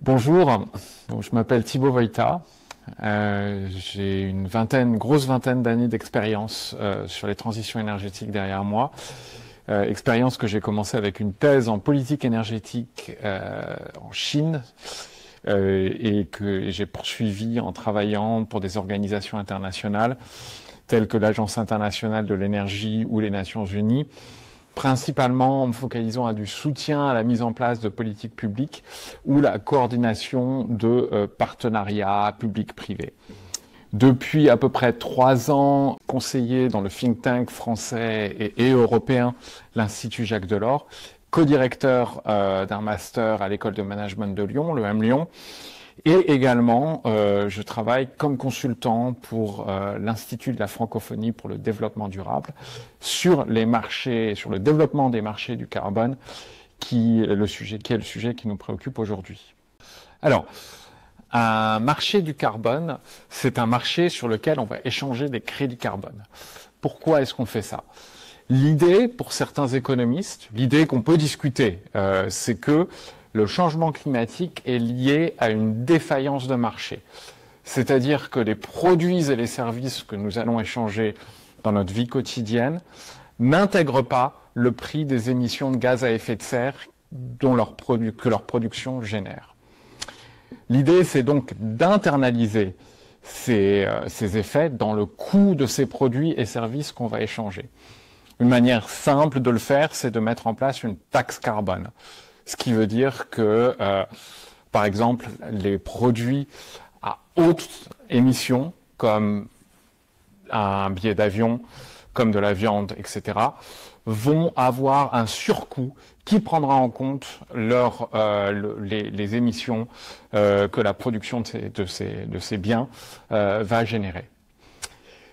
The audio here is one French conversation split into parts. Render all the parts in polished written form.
Bonjour, donc, je m'appelle Thibaut Voïta. J'ai une grosse vingtaine d'années d'expérience sur les transitions énergétiques derrière moi. Expérience que j'ai commencé avec une thèse en politique énergétique en Chine et que j'ai poursuivi en travaillant pour des organisations internationales telles que l'Agence internationale de l'énergie ou les Nations Unies, principalement en me focalisant à du soutien à la mise en place de politiques publiques ou la coordination de partenariats publics-privés. Depuis à peu près 3 ans, conseiller dans le think tank français et européen, l'Institut Jacques Delors, co-directeur d'un master à l'école de management de Lyon, le M Lyon, et également, je travaille comme consultant pour l'Institut de la francophonie pour le développement durable sur les marchés, sur le développement des marchés du carbone, qui est le sujet qui nous préoccupe aujourd'hui. Alors, un marché du carbone, c'est un marché sur lequel on va échanger des crédits carbone. Pourquoi est-ce qu'on fait ça? L'idée, pour certains économistes, l'idée qu'on peut discuter, c'est que le changement climatique est lié à une défaillance de marché. C'est-à-dire que les produits et les services que nous allons échanger dans notre vie quotidienne n'intègrent pas le prix des émissions de gaz à effet de serre que leur production génère. L'idée, c'est donc d'internaliser ces effets dans le coût de ces produits et services qu'on va échanger. Une manière simple de le faire, c'est de mettre en place une taxe carbone. Ce qui veut dire que, par exemple, les produits à haute émission, comme un billet d'avion, comme de la viande, etc., vont avoir un surcoût qui prendra en compte les émissions que la production de ces biens va générer.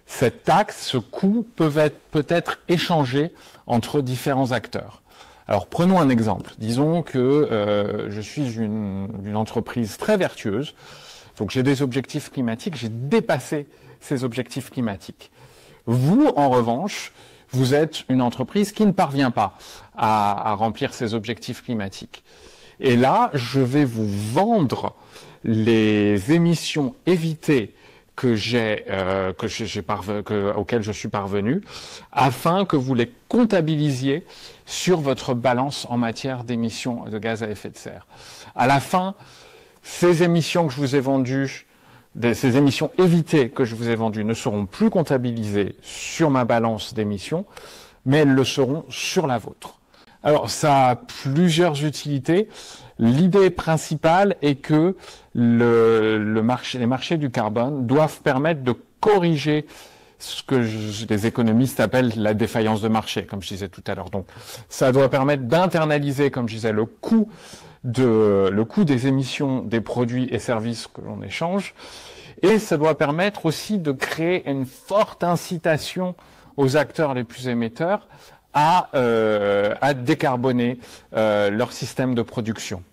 Cette taxe, ce coût peut être échangé entre différents acteurs. Alors prenons un exemple. Disons que je suis une entreprise très vertueuse, donc j'ai des objectifs climatiques, j'ai dépassé ces objectifs climatiques. Vous, en revanche, vous êtes une entreprise qui ne parvient pas à remplir ses objectifs climatiques. Et là, je vais vous vendre les émissions évitées auxquelles je suis parvenu, afin que vous les comptabilisiez sur votre balance en matière d'émissions de gaz à effet de serre. À la fin, ces émissions que je vous ai vendues, ces émissions évitées que je vous ai vendues ne seront plus comptabilisées sur ma balance d'émissions, mais elles le seront sur la vôtre. Alors, ça a plusieurs utilités. L'idée principale est que les marchés du carbone doivent permettre de corriger ce que les économistes appellent la défaillance de marché, comme je disais tout à l'heure. Donc, ça doit permettre d'internaliser, comme je disais, le coût des émissions des produits et services que l'on échange. Et ça doit permettre aussi de créer une forte incitation aux acteurs les plus émetteurs à décarboner leur système de production.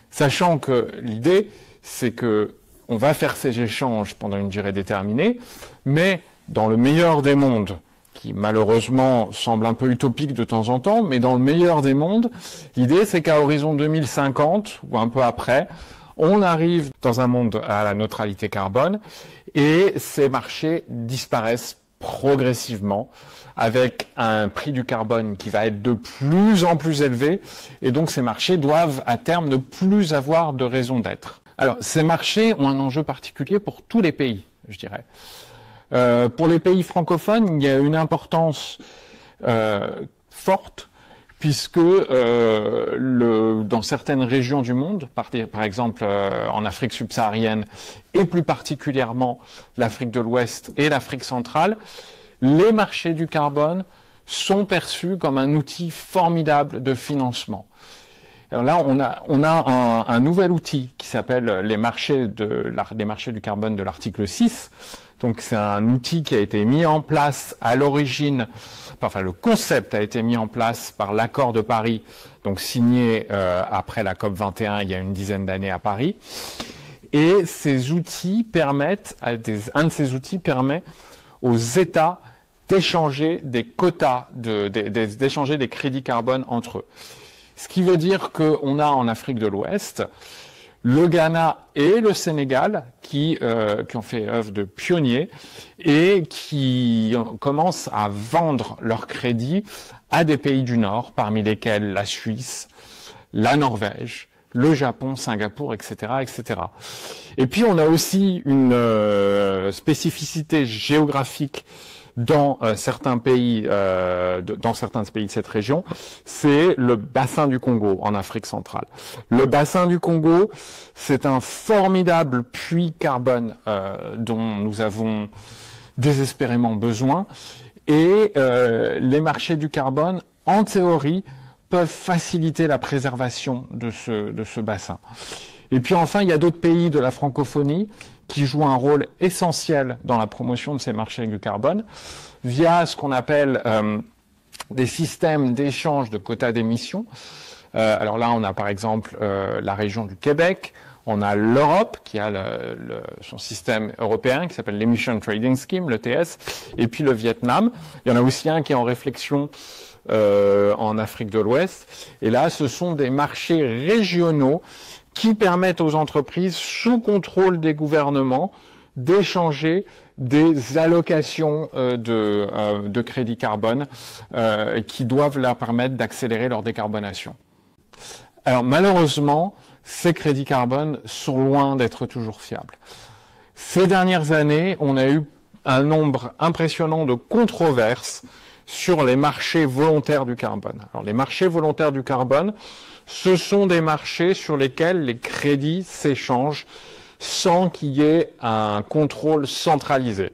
Sachant que l'idée, c'est que on va faire ces échanges pendant une durée déterminée, mais dans le meilleur des mondes, qui malheureusement semble un peu utopique de temps en temps, mais dans le meilleur des mondes, l'idée c'est qu'à horizon 2050, ou un peu après, on arrive dans un monde à la neutralité carbone, et ces marchés disparaissent progressivement, avec un prix du carbone qui va être de plus en plus élevé, et donc ces marchés doivent à terme ne plus avoir de raison d'être. Alors, ces marchés ont un enjeu particulier pour tous les pays, je dirais. Pour les pays francophones, il y a une importance forte, puisque dans certaines régions du monde, par exemple en Afrique subsaharienne, et plus particulièrement l'Afrique de l'Ouest et l'Afrique centrale, les marchés du carbone sont perçus comme un outil formidable de financement. Alors là, on a un nouvel outil qui s'appelle les marchés du carbone de l'article 6. Donc c'est un outil qui a été mis en place à l'origine, enfin le concept a été mis en place par l'accord de Paris, donc signé après la COP 21 il y a une dizaine d'années à Paris. Et ces outils un de ces outils permet aux États d'échanger des quotas, d'échanger des crédits carbone entre eux. Ce qui veut dire qu'on a en Afrique de l'Ouest le Ghana et le Sénégal qui ont fait œuvre de pionniers et qui commencent à vendre leurs crédits à des pays du Nord, parmi lesquels la Suisse, la Norvège, le Japon, Singapour, etc., etc. Et puis on a aussi une spécificité géographique dans certains pays de cette région, c'est le bassin du Congo en Afrique centrale. Le bassin du Congo, c'est un formidable puits carbone dont nous avons désespérément besoin, et les marchés du carbone, en théorie, peuvent faciliter la préservation de ce bassin. Et puis enfin, il y a d'autres pays de la francophonie qui jouent un rôle essentiel dans la promotion de ces marchés du carbone via ce qu'on appelle des systèmes d'échange de quotas d'émissions. Alors là, on a par exemple la région du Québec, on a l'Europe qui a son système européen qui s'appelle l'Emission Trading Scheme, l'ETS, et puis le Vietnam. Il y en a aussi un qui est en réflexion en Afrique de l'Ouest. Et là, ce sont des marchés régionaux qui permettent aux entreprises, sous contrôle des gouvernements, d'échanger des allocations de crédits carbone qui doivent leur permettre d'accélérer leur décarbonation. Alors malheureusement, ces crédits carbone sont loin d'être toujours fiables. Ces dernières années, on a eu un nombre impressionnant de controverses sur les marchés volontaires du carbone. Alors les marchés volontaires du carbone, ce sont des marchés sur lesquels les crédits s'échangent sans qu'il y ait un contrôle centralisé.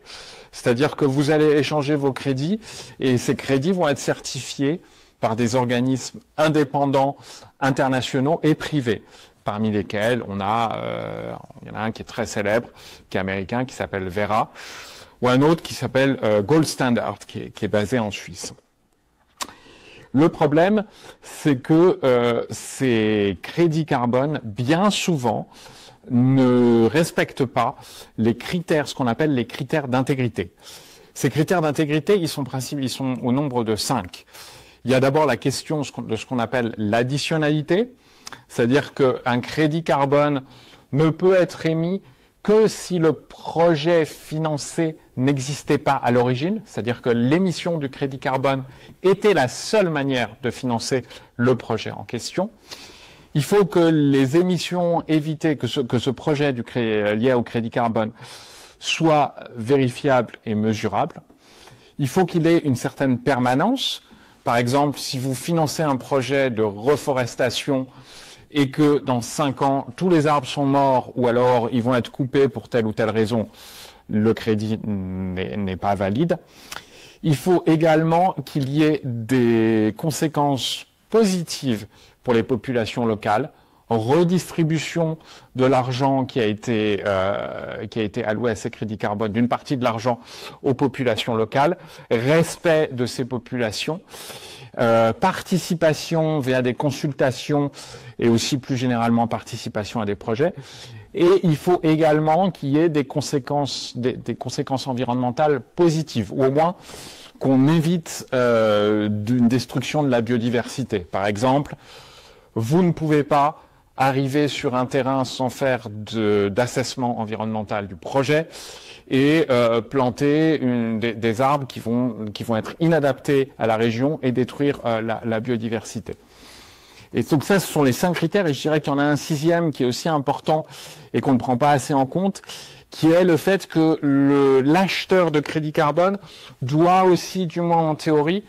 C'est-à-dire que vous allez échanger vos crédits et ces crédits vont être certifiés par des organismes indépendants, internationaux et privés, parmi lesquels il y en a un qui est très célèbre, qui est américain, qui s'appelle Verra, ou un autre qui s'appelle Gold Standard, qui est basé en Suisse. Le problème, c'est que ces crédits carbone, bien souvent, ne respectent pas les critères, ce qu'on appelle les critères d'intégrité. Ces critères d'intégrité, ils sont au nombre de 5. Il y a d'abord la question de ce qu'on appelle l'additionnalité, c'est-à-dire qu'un crédit carbone ne peut être émis que si le projet financé n'existait pas à l'origine, c'est-à-dire que l'émission du crédit carbone était la seule manière de financer le projet en question. Il faut que les émissions évitées, que ce projet lié au crédit carbone soit vérifiable et mesurable. Il faut qu'il ait une certaine permanence. Par exemple, si vous financez un projet de reforestation et que dans 5 ans, tous les arbres sont morts ou alors ils vont être coupés pour telle ou telle raison, le crédit n'est pas valide. Il faut également qu'il y ait des conséquences positives pour les populations locales, redistribution de l'argent qui a été alloué à ces crédits carbone, d'une partie de l'argent aux populations locales, respect de ces populations, participation via des consultations et aussi plus généralement participation à des projets. Et il faut également qu'il y ait des conséquences environnementales positives, ou au moins qu'on évite d'une destruction de la biodiversité. Par exemple, vous ne pouvez pas arriver sur un terrain sans faire d'assessment environnemental du projet et planter des arbres qui vont être inadaptés à la région et détruire la biodiversité. Et donc ça, ce sont les 5 critères, et je dirais qu'il y en a un 6e qui est aussi important et qu'on ne prend pas assez en compte, qui est le fait que l'acheteur de crédit carbone doit aussi, du moins en théorie,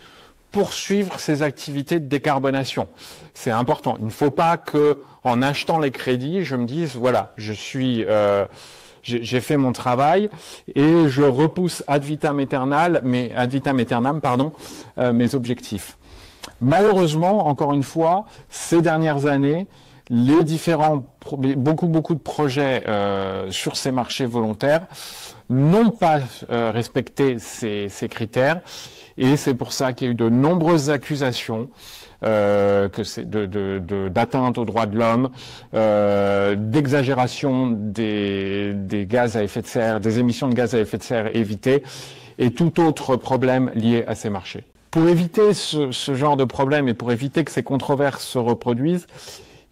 poursuivre ses activités de décarbonation. C'est important. Il ne faut pas que, en achetant les crédits, je me dise, voilà, j'ai fait mon travail et je repousse ad vitam aeternam, mes objectifs. Malheureusement, encore une fois, ces dernières années, beaucoup de projets sur ces marchés volontaires n'ont pas respecté ces critères, et c'est pour ça qu'il y a eu de nombreuses accusations d'atteinte aux droits de l'homme, d'exagération des gaz à effet de serre, des émissions de gaz à effet de serre évitées, et tout autre problème lié à ces marchés. Pour éviter ce genre de problème et pour éviter que ces controverses se reproduisent,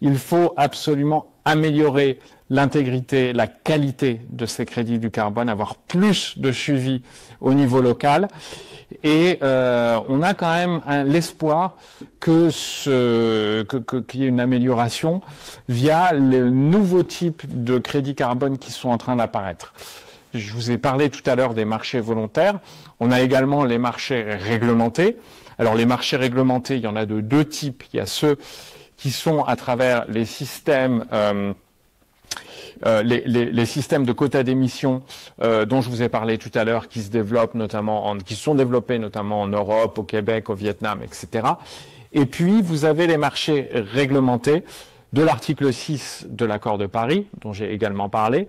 Il faut absolument améliorer l'intégrité, la qualité de ces crédits du carbone, avoir plus de suivi au niveau local. Et on a quand même l'espoir qu'il y ait une amélioration via les nouveaux types de crédits carbone qui sont en train d'apparaître. Je vous ai parlé tout à l'heure des marchés volontaires. On a également les marchés réglementés. Alors les marchés réglementés, il y en a de deux types. Il y a ceux qui sont à travers les systèmes les systèmes de quotas d'émissions dont je vous ai parlé tout à l'heure, qui se développent notamment, qui sont développés notamment en Europe, au Québec, au Vietnam, etc. Et puis vous avez les marchés réglementés de l'article 6 de l'accord de Paris, dont j'ai également parlé.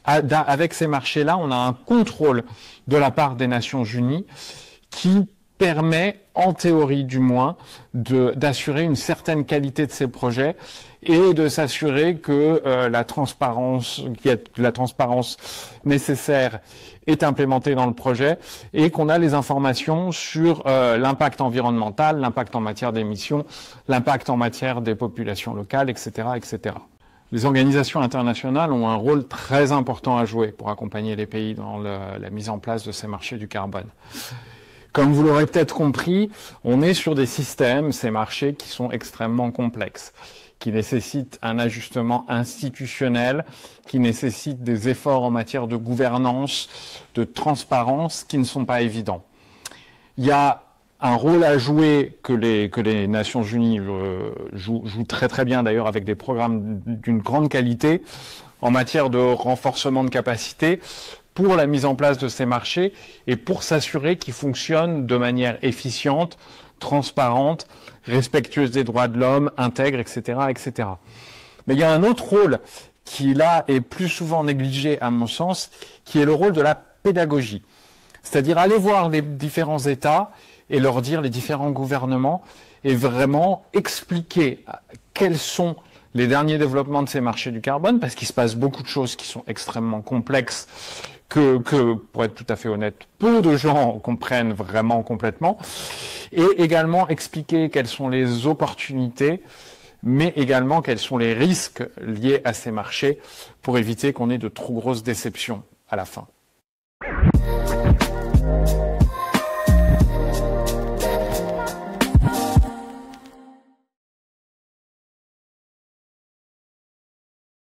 Avec ces marchés-là, on a un contrôle de la part des Nations Unies qui permet, en théorie du moins, d'assurer une certaine qualité de ces projets et de s'assurer que la transparence nécessaire est implémentée dans le projet et qu'on a les informations sur l'impact environnemental, l'impact en matière d'émissions, l'impact en matière des populations locales, etc., etc. Les organisations internationales ont un rôle très important à jouer pour accompagner les pays dans la mise en place de ces marchés du carbone. Comme vous l'aurez peut-être compris, on est sur des systèmes, ces marchés, qui sont extrêmement complexes, qui nécessitent un ajustement institutionnel, qui nécessitent des efforts en matière de gouvernance, de transparence, qui ne sont pas évidents. Il y a un rôle à jouer que les Nations Unies jouent très très bien d'ailleurs avec des programmes d'une grande qualité en matière de renforcement de capacité pour la mise en place de ces marchés et pour s'assurer qu'ils fonctionnent de manière efficiente, transparente, respectueuse des droits de l'homme, intègre, etc., etc. Mais il y a un autre rôle qui, là, est plus souvent négligé, à mon sens, qui est le rôle de la pédagogie. C'est-à-dire aller voir les différents États et leur dire, les différents gouvernements, et vraiment expliquer quels sont les derniers développements de ces marchés du carbone, parce qu'il se passe beaucoup de choses qui sont extrêmement complexes, que, pour être tout à fait honnête, peu de gens comprennent vraiment complètement, et également expliquer quelles sont les opportunités, mais également quels sont les risques liés à ces marchés pour éviter qu'on ait de trop grosses déceptions à la fin.